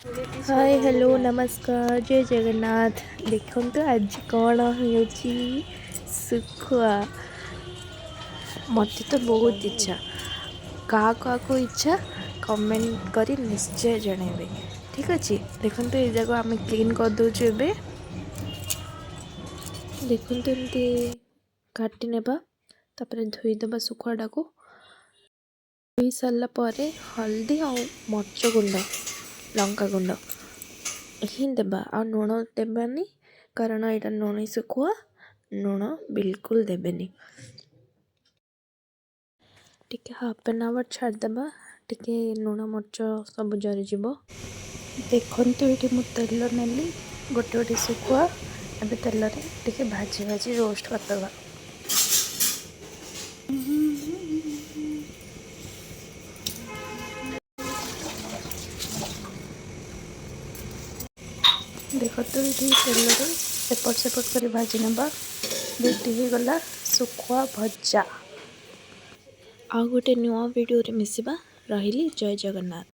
Hi hello नमस्कार जय जगन्नाथ। देखो आज कौन हो सुखुआ मत तो बहुत इच्छा क्या इच्छा कमेंट करी निश्चय जनइबे। ठीक अच्छे देखो ये जगह आम क्लीन कर दूचु ए देखो एमती काटी नेबा तापर धोईदेबा सुखुआटा को धोई सारा पर हल्दी और मर्च गुंड लंका गुंड ही देबा आ लुण देबानी कारण यहाँ लुणी सुखुआ लुण बिल्कुल देबेनी। टिके हाफ एन आवर छाड़देबा टिके लुण मर्च सब जरीज। देखु ये मुझे तेल नेली गोटे गोटे सुखुआ ए तेल टिके भाजी भाजी रोस्ट करदेबा। देख तो ये तेल एपट सेपट कर भाजी नवा रेडी गला सुखुआ भजा। आ गोटे नुआ वीडियो रे मिसिबा। रहिली जय जगन्नाथ।